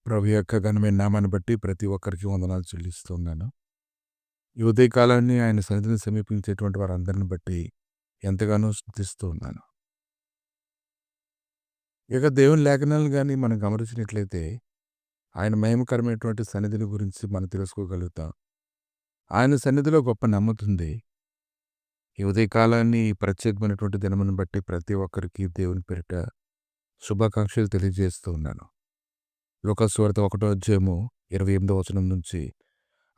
ప్రభు యొక్క ఘనమైన నామాన్ని బట్టి ప్రతి ఒక్కరికి వందనాలు చెల్లిస్తున్నాను. ఈ ఉదయకాలాన్ని ఆయన సన్నిధిని సమీపించేటువంటి వారందరిని బట్టి ఎంతగానో స్తుతిస్తూ ఉన్నాను. ఇక దేవుని లేఖనాలను గాని మనం గమనించినట్లయితే, ఆయన మహిమకరమైనటువంటి సన్నిధిని గురించి మనం తెలుసుకోగలుగుతాం. ఆయన సన్నిధిలో గొప్ప నెమ్మదుంది. ఈ ఉదయకాలాన్ని ఈ ప్రత్యేకమైనటువంటి దినమును బట్టి ప్రతి ఒక్కరికి దేవుని పేరిట శుభాకాంక్షలు తెలియజేస్తూ ఉన్నాను. లూకాసు సువార్త 1 అధ్యాయము 28 వచనం నుంచి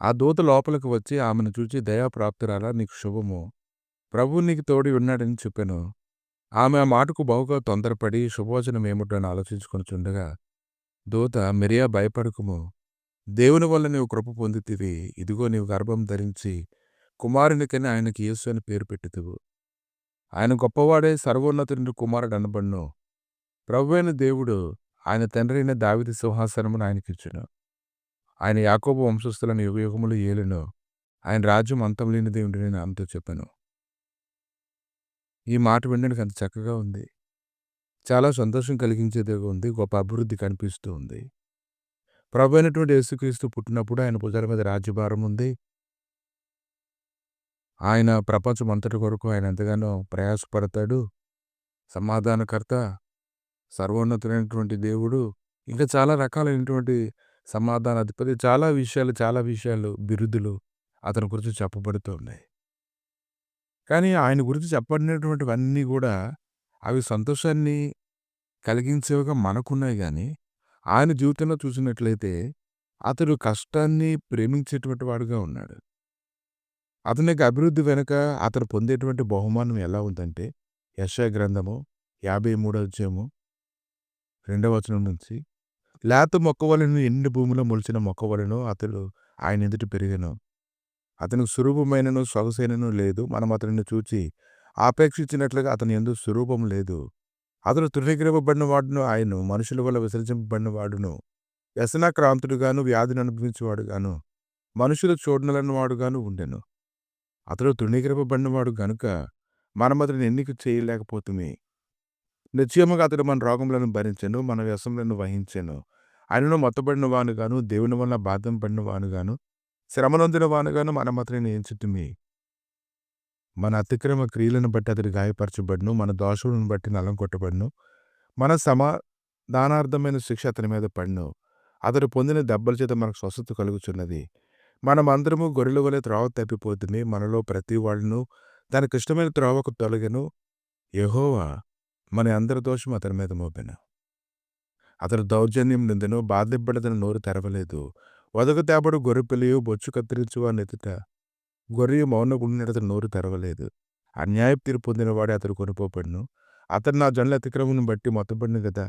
ఆ దూత లోపలికి వచ్చి ఆమెను చూచి దయాప్రాప్తురాలా నీకు శుభము, ప్రభువు నీకు తోడి ఉన్నాడని చెప్పాను. ఆమె ఆ మాటకు బహుగా తొందరపడి శుభవచనం ఏమిటో అని ఆలోచించుకొనుచుండగా దూత మిరియా భయపడకుము, దేవుని వల్ల నీవు కృప పొందితివి, ఇదిగో నీవు గర్భం ధరించి కుమారునికని ఆయనకి యేసు అని పేరు పెట్టుదువు. ఆయన గొప్పవాడే సర్వోన్నతుని కుమారుడు అనబడును. ప్రభువైన దేవుడు ఆయన తండ్రి అయిన దావీదు సింహాసనమును ఆయనకిచ్చును. ఆయన యాకోబు వంశస్థులను యుగయుగములు ఏలును. ఆయన రాజ్యం అంతం లేనిదే ఉండునని ఆమెతో చెప్పాను. ఈ మాట వినడానికి అంత చక్కగా ఉంది. చాలా సంతోషం కలిగించేదిగా ఉంది. గొప్ప అభివృద్ధి కనిపిస్తూ ఉంది. ప్రభు అయినటువంటి యేసుక్రీస్తు పుట్టినప్పుడు ఆయన భుజాల మీద రాజ్యభారం ఉంది. ఆయన ప్రపంచం అంతటి కొరకు ఆయన ఎంతగానో ప్రయాసపడతాడు. సమాధానకర్త, సర్వోన్నతుడైనటువంటి దేవుడు, ఇంకా చాలా రకాలైనటువంటి సమాధాన అధిపతి, చాలా విషయాలు బిరుదులు అతని గురించి చెప్పబడుతూ ఉన్నాయి. కానీ ఆయన గురించి చెప్పబడినటువంటివన్నీ కూడా అవి సంతోషాన్ని కలిగించేవిగా మనకున్నాయి గానీ, ఆయన జీవితంలో చూసినట్లయితే అతడు కష్టాన్ని ప్రేమించేటువంటి వాడుగా ఉన్నాడు. అతని యొక్క అభివృద్ధి వెనుక అతడు పొందేటువంటి బహుమానం ఎలా ఉందంటే, యెషయా గ్రంథము 53 అధ్యాయము 2వ వచనం నుంచి, లేత మొక్కవలెను ఎండిన భూమిలో మొలిచిన మొక్కవలెను అతడు ఆయన ఎదుట పెరిగెను. అతనికి సురూపమైనను సొగసైనను లేదు. మనం అతనిని చూచి ఆపేక్షించినట్లుగా అతని యందు స్వరూపం లేదు. అతడు తృణీకరింపబడిన వాడును, ఆయను మనుషుల వల్ల విసర్జింపబడిన వాడును, వ్యసనాక్రాంతుడుగాను వ్యాధిని అనుభవించేవాడుగాను మనుషులు చూడనలని వాడుగాను ఉండెను. అతడు తృణీకరింపబడినవాడు గనుక మనం అతడిని ఎన్నిక చేయలేకపోతుమే. నిశ్చయముగా అతడు మన రోగములను భరించెను, మన వ్యసనములను వహించెను. ఆయనను మొత్తబడిన వానుగాను, దేవుని వలన బాధింపబడిన వానుగాను, శ్రమనొందిన వానుగాను మనం అతనిని ఎంచుతుమే. మన అతిక్రమ క్రియలను బట్టి అతడు గాయపరచబడును, మన దోషములను బట్టి నలం కొట్టబడును. మన సమాధానార్థమైన శిక్ష అతని మీద పడును. అతడు పొందిన దెబ్బల చేత మనకు స్వస్థత కలుగుచున్నది. మనమందరము గొర్రెల వలె త్రోవ తప్పిపోతుమే. మనలో ప్రతి వాడును తనకిష్టమైన త్రోవకు తొలగెను. యెహోవా మన అందరి దోషం అతని మీద మోపెను. అతడు దౌర్జన్యం నిందెను, బాధింపబడదని నోరు తెరవలేదు. వదకు తేబడు గొర్రెపిల్లయు బొచ్చు కత్తిరించు వాని ఎదుట గొర్రెయు మౌనగుండినతడు నోరు తెరవలేదు. అన్యాయపు తీర్పు పొందినవాడే అతడు కొనిపోబడును. అతడు నా జనుల అతిక్రమమును బట్టి మొత్తబడిన గదా.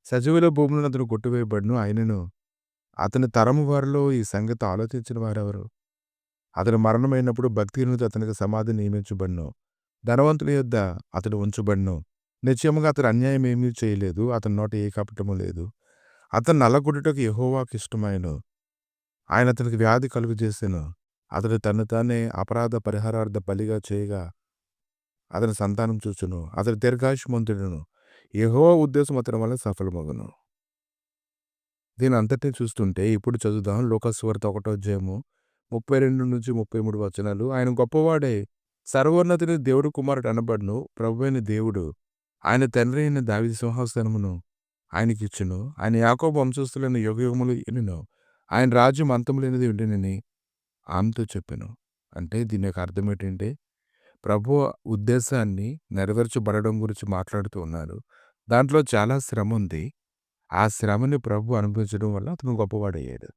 సజీవుల భూములను అతడు కొట్టివేయబడును. అయినను అతని తరము వారిలో ఈ సంగతి ఆలోచించిన వారెవరు? అతడు మరణమైనప్పుడు భక్తిహీనులతో అతనికి సమాధి నియమించబడును. ధనవంతుని యొద్ద అతడు ఉంచబడును. నిశ్చయముగా అతడు అన్యాయం ఏమీ చేయలేదు. అతని నోట ఏ కపటము లేదు. అతను నల్లగొట్టుటకు యెహోవాకు ఇష్టమాయెను. ఆయన అతనికి వ్యాధి కలుగజేసెను. అతడు తన్ను తానే అపరాధ పరిహారార్థ బలిగా చేయగా అతని సంతానం చూచును. అతడు దీర్ఘాయుష్మంతుడును. యెహోవా ఉద్దేశం అతని వల్ల సఫలమగును. దీని అంతటిని చూస్తుంటే ఇప్పుడు చదువుదాం. లూకాసు సువార్త 1వ అధ్యాయము 32 నుంచి 33 వచనాలు. ఆయన గొప్పవాడే సర్వోన్నతుని దేవుడు కుమారుడు అనబడును. ప్రభువైన దేవుడు ఆయన తండ్రి అయిన దావీదు సింహాసనమును ఆయనకిచ్చును. ఆయన యాకోబు వంశస్థులైన యుగయుగములు ఏలును. ఆయన రాజ్యం అంతం లేనిది ఉండునని ఆమెతో చెప్పెను. అంటే దీని యొక్క అర్థం ఏంటంటే, ప్రభువు ఉద్దేశాన్ని నెరవేర్చబడడం గురించి మాట్లాడుతూ ఉన్నారు. దాంట్లో చాలా శ్రమ ఉంది. ఆ శ్రమని ప్రభువు అనుభవించడం వల్ల అతను గొప్పవాడయ్యాడు.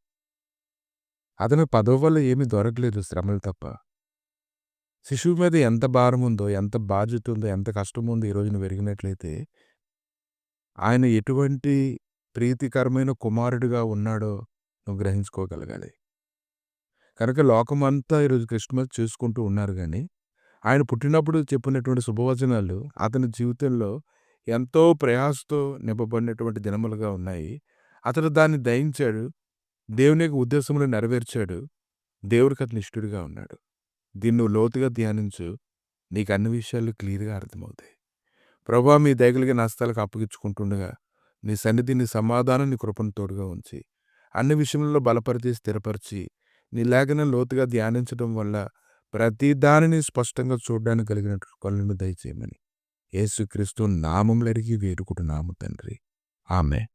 అతని పదవి వల్ల ఏమీ దొరకలేదు, శ్రమలు తప్ప. శిశువు మీద ఎంత భారం ఉందో, ఎంత బాధ్యత ఉందో, ఎంత కష్టం ఉందో ఈ రోజున పెరిగినట్లయితే ఆయన ఎటువంటి ప్రీతికరమైన కుమారుడిగా ఉన్నాడో నువ్వు గ్రహించుకోగలగాలి. కనుక లోకమంతా ఈరోజు క్రిస్మస్ చేసుకుంటూ ఉన్నారు కానీ, ఆయన పుట్టినప్పుడు చెప్పినటువంటి శుభవచనాలు అతని జీవితంలో ఎంతో ప్రయాసతో నింపబడినటువంటి దినములుగా ఉన్నాయి. అతడు దాన్ని దయించాడు. దేవుని యొక్క ఉద్దేశములను నెరవేర్చాడు. దేవుడికి అతను ఇష్టడుగా ఉన్నాడు. దీన్ని నువ్వు లోతుగా ధ్యానించు. నీకు అన్ని విషయాలు క్లియర్‌గా అర్థమవుతాయి. ప్రభువా మీ దయగలిగిన హస్తాలకు అప్పగించుకుంటుండగా నీ సన్నిధి, నీ సమాధానం, నీ కృపను తోడుగా ఉంచి, అన్ని విషయంలో బలపరిచి, స్థిరపరిచి, నీ లేఖనం లోతుగా ధ్యానించడం వల్ల ప్రతి దానిని స్పష్టంగా చూడడానికి కలిగినట్లు కళ్ళను దయచేయమని యేసుక్రీస్తు నామములో అడిగి వేడుకుంటున్నాము తండ్రి. ఆమేన్.